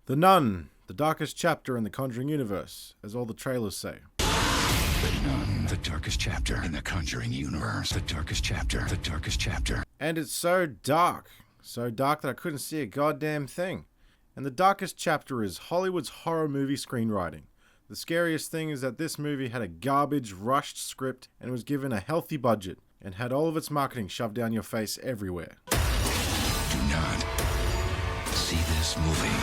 The Nun, the darkest chapter in the Conjuring universe, as all the trailers say. The Nun, the darkest chapter in the Conjuring universe. The darkest chapter, the darkest chapter. And it's so dark that I couldn't see a goddamn thing. And the darkest chapter is Hollywood's horror movie screenwriting. The scariest thing is that this movie had a garbage, rushed script and was given a healthy budget and had all of its marketing shoved down your face everywhere. Do not see this movie.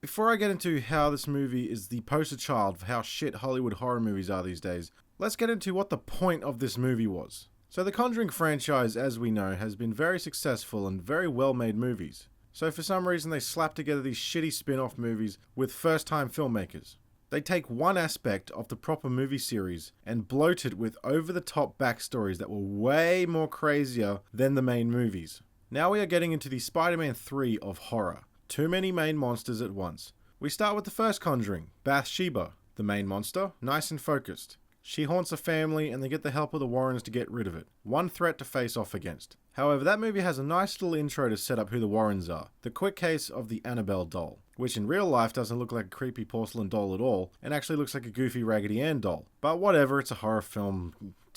Before I get into how this movie is the poster child for how shit Hollywood horror movies are these days, let's get into what the point of this movie was. So the Conjuring franchise, as we know, has been very successful and very well-made movies. So for some reason they slapped together these shitty spin-off movies with first-time filmmakers. They take one aspect of the proper movie series and bloat it with over-the-top backstories that were way more crazier than the main movies. Now we are getting into the Spider-Man 3 of horror. Too many main monsters at once. We start with the first Conjuring, Bathsheba, the main monster, nice and focused. She haunts a family and they get the help of the Warrens to get rid of it. One threat to face off against. However, that movie has a nice little intro to set up who the Warrens are. The quick case of the Annabelle doll, which in real life doesn't look like a creepy porcelain doll at all, and actually looks like a goofy Raggedy Ann doll. But whatever, it's a horror film,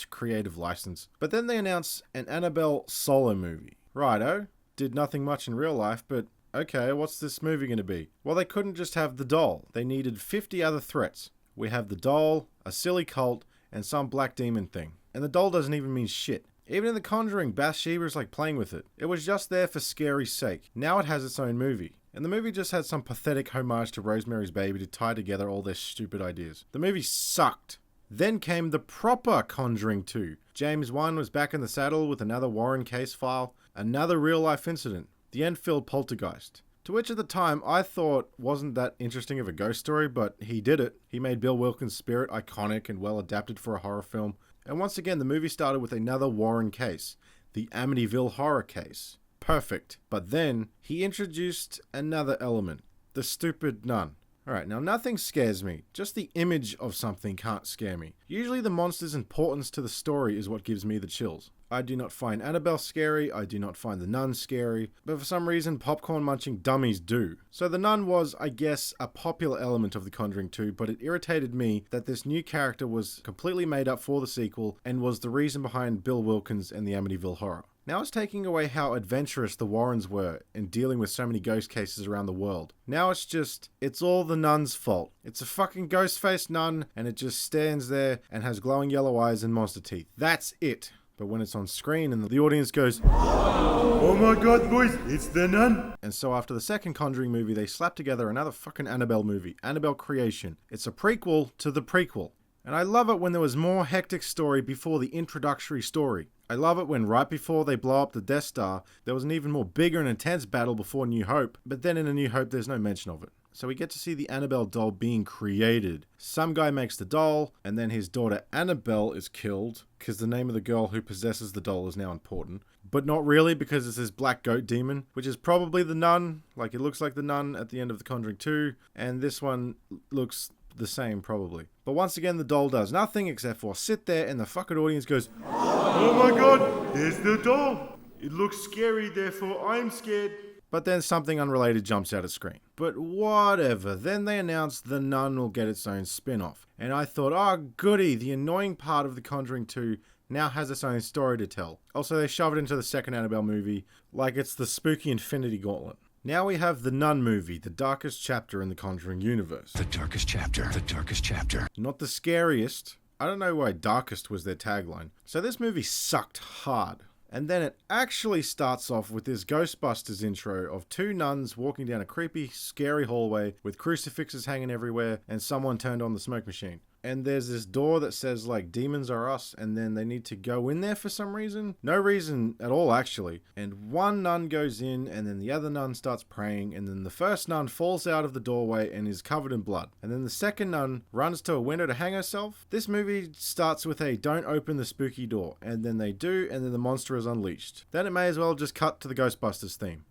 creative license. But then they announce an Annabelle solo movie. Righto, did nothing much in real life, but okay, what's this movie going to be? Well, they couldn't just have the doll. They needed 50 other threats. We have the doll, a silly cult, and some black demon thing. And the doll doesn't even mean shit. Even in The Conjuring, Bathsheba is like playing with it. It was just there for scary's sake. Now it has its own movie. And the movie just had some pathetic homage to Rosemary's Baby to tie together all their stupid ideas. The movie sucked. Then came the proper Conjuring 2. James Wan was back in the saddle with another Warren case file, another real-life incident, the Enfield poltergeist. To which at the time I thought wasn't that interesting of a ghost story, but he did it. He made Bill Wilkins' spirit iconic and well adapted for a horror film. And once again, the movie started with another Warren case, the Amityville horror case. Perfect. But then he introduced another element, the stupid nun. Alright, now nothing scares me. Just the image of something can't scare me. Usually the monster's importance to the story is what gives me the chills. I do not find Annabelle scary, I do not find the nun scary, but for some reason popcorn munching dummies do. So the nun was, I guess, a popular element of The Conjuring 2, but it irritated me that this new character was completely made up for the sequel and was the reason behind Bill Wilkins and the Amityville horror. Now it's taking away how adventurous the Warrens were in dealing with so many ghost cases around the world. Now it's all the nun's fault. It's a fucking ghost-faced nun, and it just stands there and has glowing yellow eyes and monster teeth. That's it. But when it's on screen and the audience goes, "Oh my god, boys, it's the nun!" And so after the second Conjuring movie, they slapped together another fucking Annabelle movie, Annabelle Creation. It's a prequel to the prequel. And I love it when there was more hectic story before the introductory story. I love it when right before they blow up the Death Star, there was an even more bigger and intense battle before New Hope, but then in A New Hope there's no mention of it. So we get to see the Annabelle doll being created. Some guy makes the doll, and then his daughter Annabelle is killed, because the name of the girl who possesses the doll is now important. But not really, because it's this black goat demon, which is probably the nun. Like, it looks like the nun at the end of The Conjuring 2, and this one looks the same probably. But once again the doll does nothing except for sit there and the fucking audience goes, "Oh my god, there's the doll. It looks scary, therefore I'm scared." But then something unrelated jumps out of screen. But whatever, then they announced The Nun will get its own spin-off. And I thought, oh goody, the annoying part of The Conjuring 2 now has its own story to tell. Also they shove it into the second Annabelle movie like it's the spooky Infinity Gauntlet. Now we have the Nun movie, the darkest chapter in the Conjuring universe. The darkest chapter, the darkest chapter. Not the scariest. I don't know why darkest was their tagline. So this movie sucked hard. And then it actually starts off with this Ghostbusters intro of two nuns walking down a creepy, scary hallway with crucifixes hanging everywhere and someone turned on the smoke machine. And there's this door that says like demons are us, and then they need to go in there for some reason. No reason at all actually. And one nun goes in and then the other nun starts praying, and then the first nun falls out of the doorway and is covered in blood. And then the second nun runs to a window to hang herself. This movie starts with a don't open the spooky door, and then they do, and then the monster is unleashed. Then it may as well just cut to the Ghostbusters theme.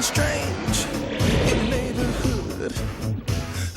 Strange in the neighborhood.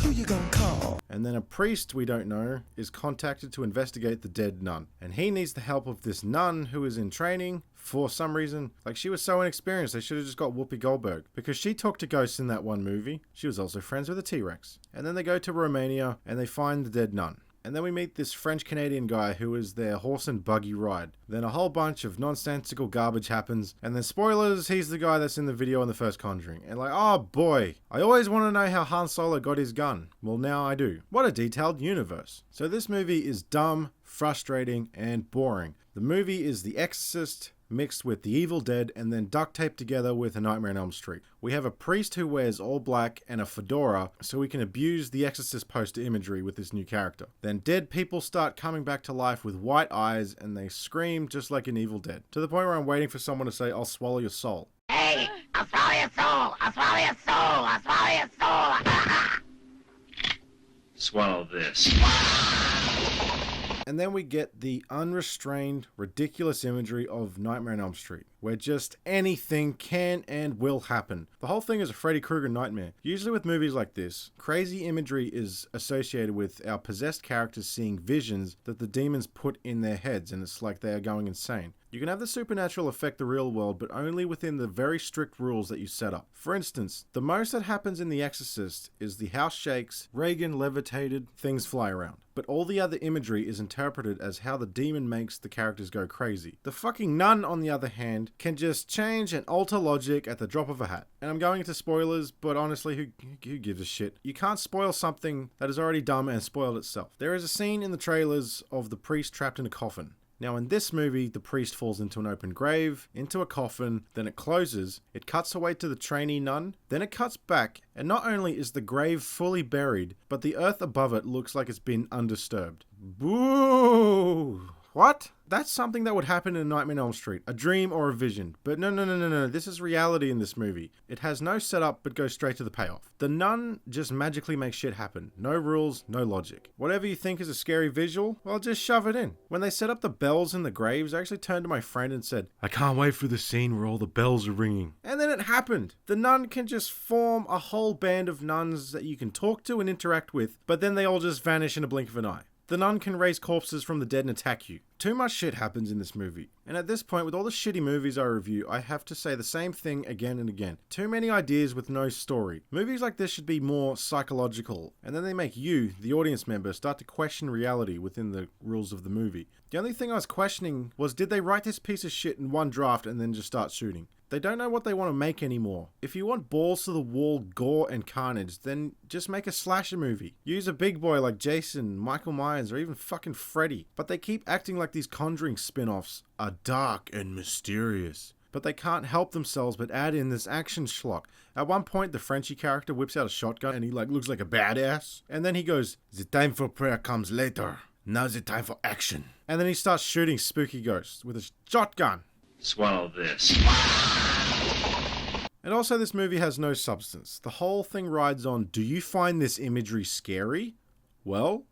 Who you gonna call? And then then a priest we don't know is contacted to investigate the dead nun. And he needs the help of this nun who is in training for some reason. Like, she was so inexperienced, they should have just got Whoopi Goldberg. Because she talked to ghosts in that one movie. She was also friends with a T-Rex. And then they go to Romania and they find the dead nun. And then we meet this French-Canadian guy who is their horse and buggy ride. Then a whole bunch of nonsensical garbage happens. And then spoilers, he's the guy that's in the video in the first Conjuring. And like, oh boy, I always want to know how Han Solo got his gun. Well, now I do. What a detailed universe. So this movie is dumb, frustrating, and boring. The movie is The Exorcist mixed with The Evil Dead and then duct taped together with A Nightmare on Elm Street. We have a priest who wears all black and a fedora so we can abuse The Exorcist poster imagery with this new character. Then dead people start coming back to life with white eyes and they scream just like in Evil Dead. To the point where I'm waiting for someone to say, "I'll swallow your soul." Hey, I'll swallow your soul! I'll swallow your soul! I'll swallow your soul! Swallow this. And then we get the unrestrained, ridiculous imagery of Nightmare on Elm Street, where just anything can and will happen. The whole thing is a Freddy Krueger nightmare. Usually with movies like this, crazy imagery is associated with our possessed characters seeing visions that the demons put in their heads, and it's like they are going insane. You can have the supernatural affect the real world, but only within the very strict rules that you set up. For instance, the most that happens in The Exorcist is the house shakes, Reagan levitated, things fly around. But all the other imagery is interpreted as how the demon makes the characters go crazy. The fucking nun, on the other hand, can just change and alter logic at the drop of a hat. And I'm going into spoilers, but honestly, who gives a shit? You can't spoil something that is already dumb and spoiled itself. There is a scene in the trailers of the priest trapped in a coffin. Now in this movie, the priest falls into an open grave, into a coffin, then it closes, it cuts away to the trainee nun, then it cuts back, and not only is the grave fully buried, but the earth above it looks like it's been undisturbed. Boo! What? That's something that would happen in Nightmare on Elm Street, a dream or a vision. But no, this is reality in this movie. It has no setup but goes straight to the payoff. The nun just magically makes shit happen. No rules, no logic. Whatever you think is a scary visual, well, just shove it in. When they set up the bells in the graves, I actually turned to my friend and said, "I can't wait for the scene where all the bells are ringing." And then it happened. The nun can just form a whole band of nuns that you can talk to and interact with, but then they all just vanish in a blink of an eye. The nun can raise corpses from the dead and attack you. Too much shit happens in this movie. And at this point, with all the shitty movies I review, I have to say the same thing again and again. Too many ideas with no story. Movies like this should be more psychological, and then they make you, the audience member, start to question reality within the rules of the movie. The only thing I was questioning was, did they write this piece of shit in one draft and then just start shooting? They don't know what they want to make anymore. If you want balls to the wall gore and carnage, then just make a slasher movie. Use a big boy like Jason, Michael Myers, or even fucking Freddy. But they keep acting like these Conjuring spin-offs are dark and mysterious. But they can't help themselves but add in this action schlock. At one point, the Frenchie character whips out a shotgun and he looks like a badass. And then he goes, "The time for prayer comes later. Now's the time for action." And then he starts shooting spooky ghosts with a shotgun. Swallow this. And also, this movie has no substance. The whole thing rides on, do you find this imagery scary? Well,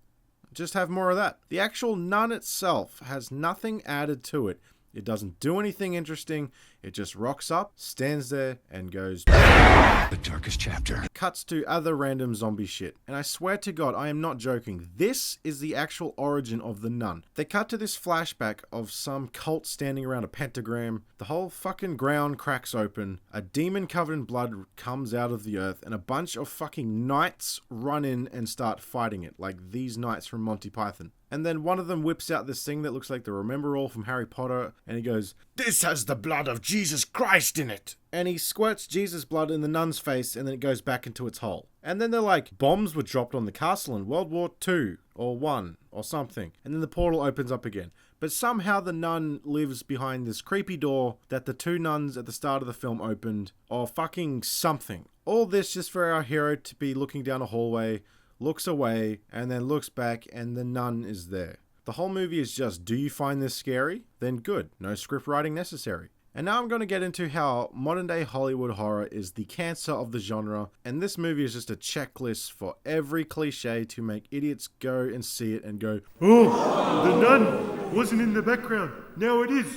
just have more of that. The actual nun itself has nothing added to it. It doesn't do anything interesting. It just rocks up, stands there, and goes... The darkest chapter. Cuts to other random zombie shit. And I swear to God, I am not joking. This is the actual origin of the nun. They cut to this flashback of some cult standing around a pentagram. The whole fucking ground cracks open. A demon covered in blood comes out of the earth. And a bunch of fucking knights run in and start fighting it. Like these knights from Monty Python. And then one of them whips out this thing that looks like the Remember-All from Harry Potter. And he goes, "This has the blood of Jesus Christ in it." And he squirts Jesus' blood in the nun's face and then it goes back into its hole. And then they're like, bombs were dropped on the castle in World War II or 1 or something. And then the portal opens up again. But somehow the nun lives behind this creepy door that the two nuns at the start of the film opened. Or fucking something. All this just for our hero to be looking down a hallway, looks away, and then looks back, and the nun is there. The whole movie is just, do you find this scary? Then good, no script writing necessary. And now I'm going to get into how modern day Hollywood horror is the cancer of the genre, and this movie is just a checklist for every cliche to make idiots go and see it and go, "Oh, the nun wasn't in the background, now it is.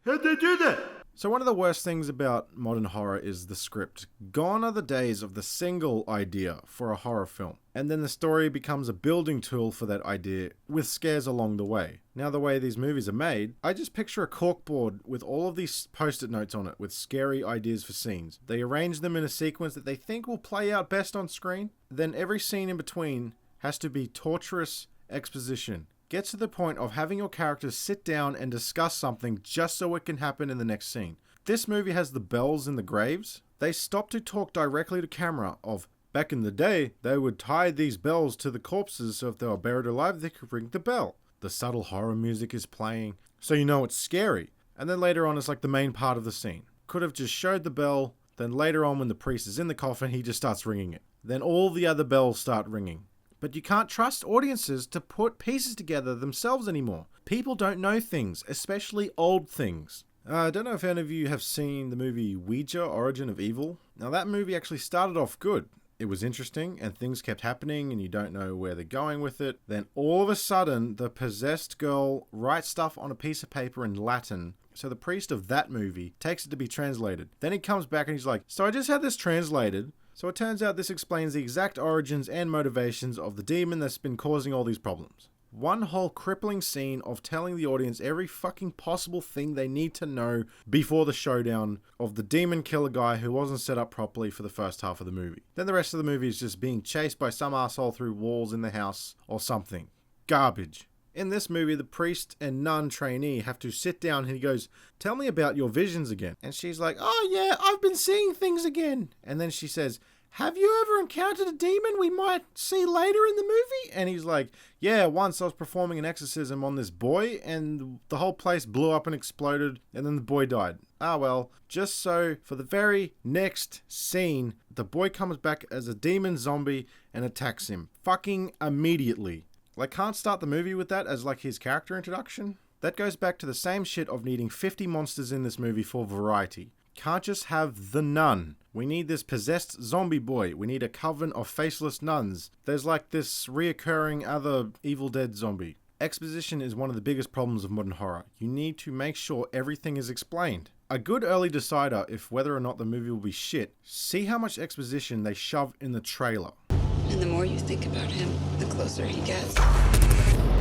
How'd they do that?" So one of the worst things about modern horror is the script. Gone are the days of the single idea for a horror film, and then the story becomes a building tool for that idea with scares along the way. Now the way these movies are made, I just picture a corkboard with all of these post-it notes on it with scary ideas for scenes. They arrange them in a sequence that they think will play out best on screen. Then every scene in between has to be torturous exposition. Get to the point of having your characters sit down and discuss something just so it can happen in the next scene. This movie has the bells in the graves. They stop to talk directly to camera of, back in the day, they would tie these bells to the corpses so if they were buried alive, they could ring the bell. The subtle horror music is playing, so you know it's scary. And then later on, it's like the main part of the scene. Could have just showed the bell, then later on when the priest is in the coffin, he just starts ringing it. Then all the other bells start ringing. But you can't trust audiences to put pieces together themselves anymore. People don't know things, especially old things. I don't know if any of you have seen the movie Ouija, Origin of Evil. Now that movie actually started off good. It was interesting and things kept happening and you don't know where they're going with it. Then all of a sudden, the possessed girl writes stuff on a piece of paper in Latin. So the priest of that movie takes it to be translated. Then he comes back and he's like, so I just had this translated. So it turns out this explains the exact origins and motivations of the demon that's been causing all these problems. One whole crippling scene of telling the audience every fucking possible thing they need to know before the showdown of the demon killer guy who wasn't set up properly for the first half of the movie. Then the rest of the movie is just being chased by some asshole through walls in the house or something. Garbage. In this movie, the priest and nun trainee have to sit down and he goes, tell me about your visions again. And she's like, oh yeah, I've been seeing things again. And then she says, have you ever encountered a demon we might see later in the movie? And he's like, yeah, once I was performing an exorcism on this boy and the whole place blew up and exploded and then the boy died. Ah well, just so for the very next scene, the boy comes back as a demon zombie and attacks him. Fucking immediately. Like, can't start the movie with that as like his character introduction? That goes back to the same shit of needing 50 monsters in this movie for variety. Can't just have the nun. We need this possessed zombie boy. We need a coven of faceless nuns. There's like this reoccurring other Evil Dead zombie. Exposition is one of the biggest problems of modern horror. You need to make sure everything is explained. A good early decider if whether or not the movie will be shit, see how much exposition they shove in the trailer. And the more you think about him, the closer he gets.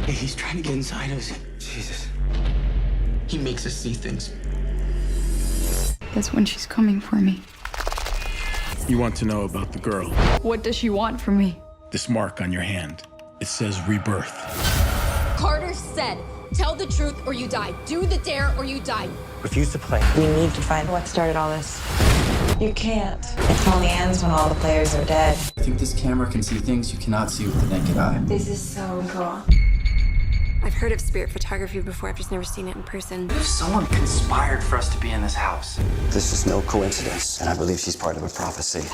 Hey, he's trying to get inside us. Jesus. He makes us see things. That's when she's coming for me. You want to know about the girl? What does she want from me? This mark on your hand. It says rebirth. Carter said, tell the truth or you die. Do the dare or you die. Refuse to play. We need to find what started all this. You can't. It only ends when all the players are dead. I think this camera can see things you cannot see with the naked eye. This is so cool. I've heard of spirit photography before, I've just never seen it in person. Someone conspired for us to be in this house. This is no coincidence, and I believe she's part of a prophecy.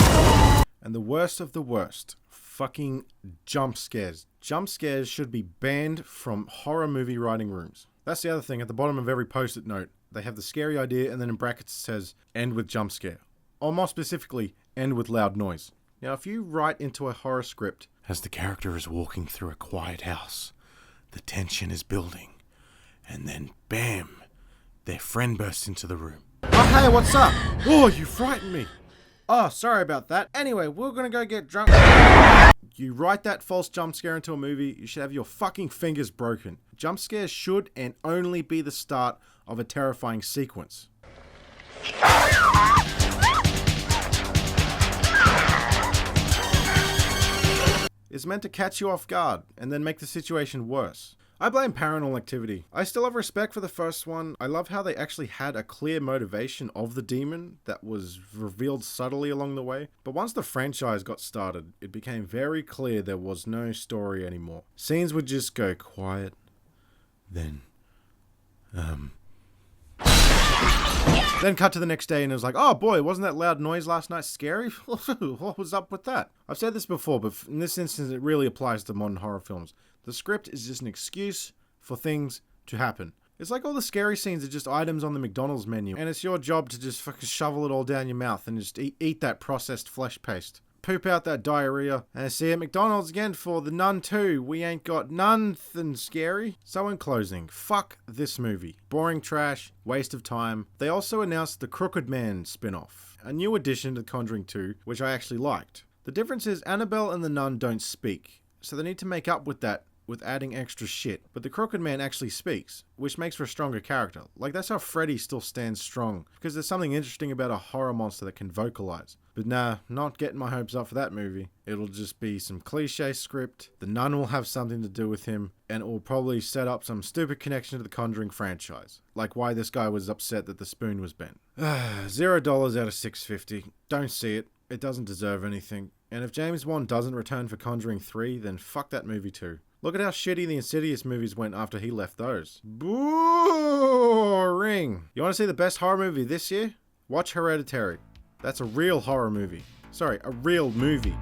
And the worst of the worst, fucking jump scares. Jump scares should be banned from horror movie writing rooms. That's the other thing, at the bottom of every post-it note, they have the scary idea and then in brackets it says, end with jump scare. Or more specifically, end with loud noise. Now if you write into a horror script, as the character is walking through a quiet house, the tension is building, and then bam, their friend bursts into the room. Oh hey, what's up? Oh, you frightened me. Oh, sorry about that. Anyway, we're gonna go get drunk. You write that false jump scare into a movie, you should have your fucking fingers broken. Jump scares should and only be the start of a terrifying sequence. It's meant to catch you off guard and then make the situation worse. I blame Paranormal Activity. I still have respect for the first one. I love how they actually had a clear motivation of the demon that was revealed subtly along the way. But once the franchise got started, it became very clear there was no story anymore. Scenes would just go quiet, then cut to the next day and it was like, oh boy, wasn't that loud noise last night scary? What was up with that? I've said this before, but in this instance it really applies to modern horror films. The script is just an excuse for things to happen. It's like all the scary scenes are just items on the McDonald's menu, and it's your job to just fucking shovel it all down your mouth and just eat that processed flesh paste. poop out that diarrhea. And see you at McDonald's again for the Nun 2. We ain't got nothing scary. So in closing, fuck this movie. Boring trash, waste of time. They also announced the Crooked Man spin-off, a new addition to The Conjuring 2, which I actually liked. The difference is Annabelle and the Nun don't speak, so they need to make up with that with adding extra shit. But the Crooked Man actually speaks, which makes for a stronger character. Like, that's how Freddy still stands strong, because there's something interesting about a horror monster that can vocalize. But nah, not getting my hopes up for that movie. It'll just be some cliche script, the Nun will have something to do with him, and it will probably set up some stupid connection to the Conjuring franchise. Like why this guy was upset that the spoon was bent. $0 out of $6.50. Don't see it. It doesn't deserve anything. And if James Wan doesn't return for Conjuring 3, then fuck that movie too. Look at how shitty the Insidious movies went after he left those. Boring. You want to see the best horror movie this year? Watch Hereditary. That's a real horror movie. Sorry, a real movie.